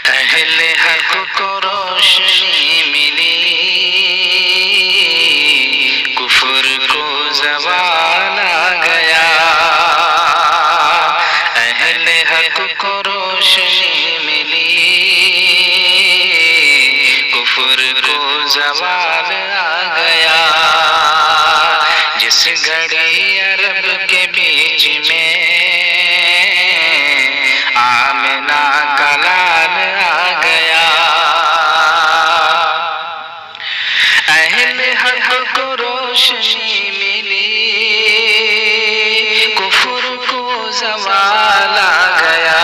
اہل حق کو روشنی ملی، کفر کو زوال آ گیا۔ اہل حق کو روشنی ملی، کفر کو زوال آ گیا۔ جس گھڑی عرب کے بیچ میں آمنہ کا لال آ گیا، اہل حق کو روشنی ملی، کفر کو زوال آ گیا۔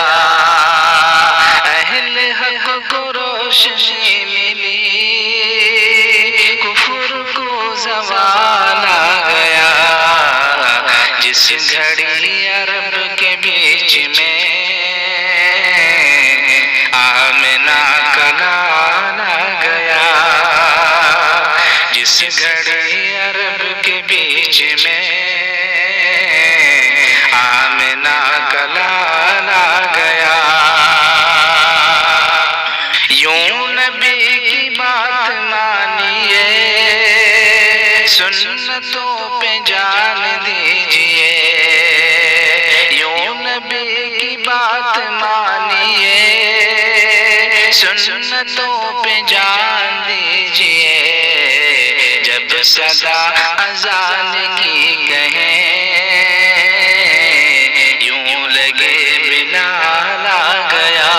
اہل حق کو روشنی ملی، کفر کو زوال آ گیا۔ جس گھڑی عرب کے بیچ میں آمنہ کا لال آ گیا، جس گھڑی عرب کے بیچ میں آمنہ کا لال آ گیا۔ یوں نبی کی بات مانیے، سنتوں پہ جان دیجئے۔ یوں نبی کی بات مانیے، سنتوں پہ جان دیجئے۔ جب صدا اذان کی کہیں، یوں لگے بلال آ گیا۔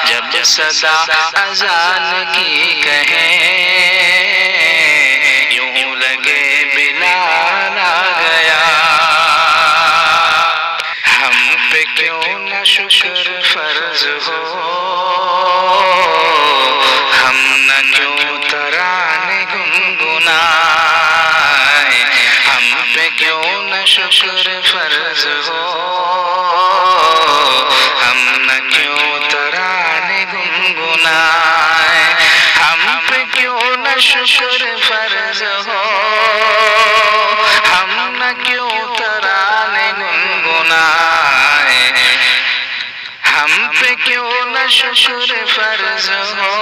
جب صدا اذان کی کہیں، یوں لگے بلال آ گیا۔ ہم پہ کیوں نہ شکر فرض ہو، ہم نہ کیوں ترانے گنگنائیں۔ ہم پہ کیوں نہ شکر فرض ہو، ہم نہ کیوں ترانے گنگنائیں۔ ہم پہ کیوں نہ شکر فرض ہو، ہم نہ کیوں ترانے گنگنائیں۔ ہم پہ کیوں نہ شکر فرض ہو،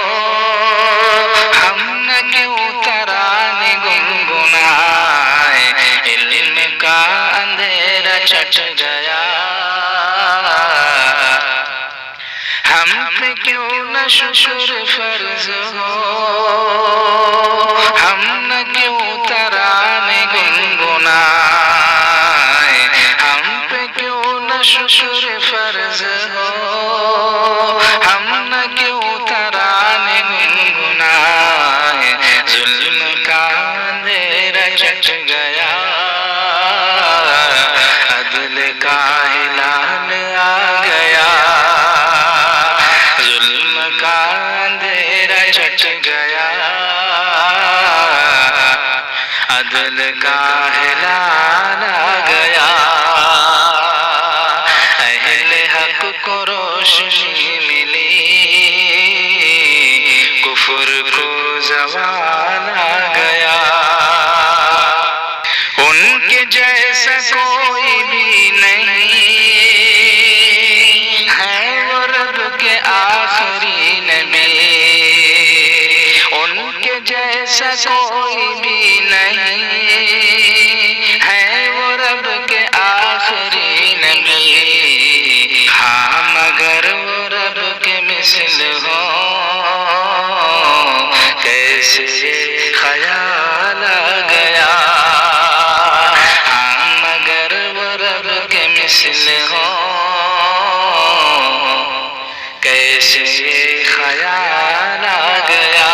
ہم نہ کیوں ترانے گنگنائیں۔ علم کا اندھیرا چھٹ گیا، ہم پہ کیوں نہ شکر فرض ہو، ہم نہ کیوں ترانے گنگنائیں۔ ہم پہ کیوں نہ شکر فرض ہو، ہم نہ کیوں ترانے گنگنائیں۔ ظلم کا اندھیرا چھٹ گیا، عدل کا ہلال آ گیا۔ ظلم کا اندھیرا چھٹ گیا، عدل کا ہلال آ گیا۔ اہل حق کو روشنی ملی، کفر کو زوال آ گیا۔ ان کے جیسا کوئی بھی نہیں ہے، وہ رب کے آخری نبی۔ ان کے جیسا کوئی بھی نہیں ہے، وہ رب کے آخری نبی۔ ہاں مگر وہ رب کے مثل ہو، کیسے یہ خیال آ گیا۔ ہاں مگر وہ رب کے مثل ہو، کیسے یہ خیال آ گیا۔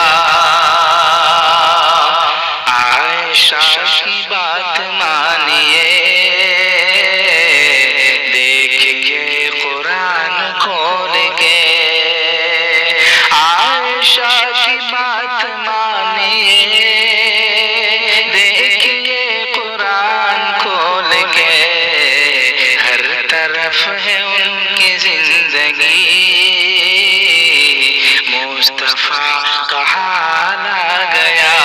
عائشہ کی بات مانیے، دیکھیے قرآن کھول کے۔ عائشہ کی بات مانیے، دیکھیے قرآن کھول کے۔ ہر طرف ہے ان کی زندگی، مصطفیٰ کا حال آ گیا۔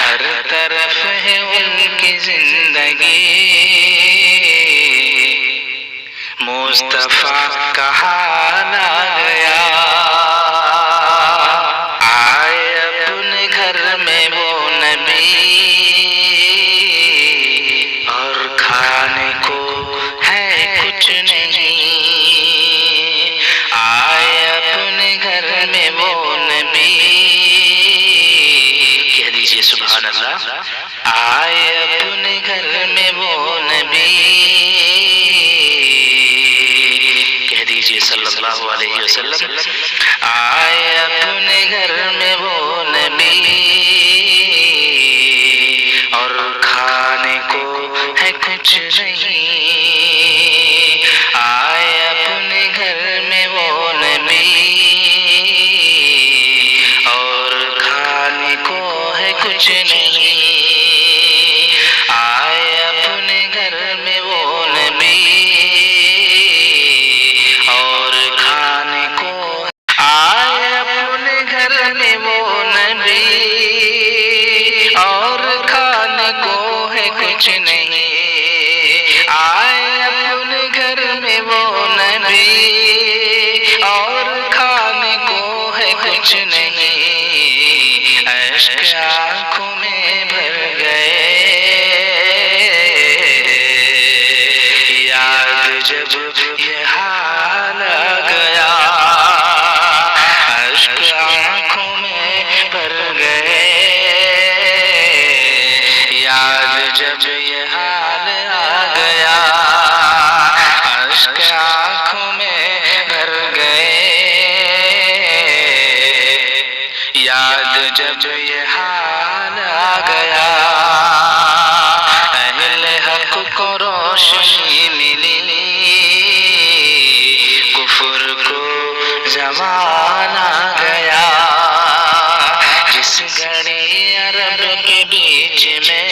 ہر طرف اللہ علیہ وسلم آئے اپنے گھر میں وہ نبی اور کھانے کو ہے کچھ نہیں، آئے اپنے گھر میں وہ نبی اور کھانے کو ہے کچھ نہیں، آئے اپنے گھر میں وہ نبی اور کھانے کو، آئے اپنے گھر میں وہ نبی اور کھانے کو ہے کچھ نہیں، آئے اپنے گھر میں وہ نبی اور کھانے کو ہے کچھ نہیں، اشک آنکھوں میں بھر گئے، یاد جب یہ حال آ گیا، اشک آنکھوں میں بھر گئے، یاد جب یہ حال آ گیا، اشک آنکھوں میں بھر گئے، یاد جب یہ حال آ گیا، اہل حق کو روشنی ملی، کفر کو زوال آ گیا، جس گھڑی عرب کے بیچ میں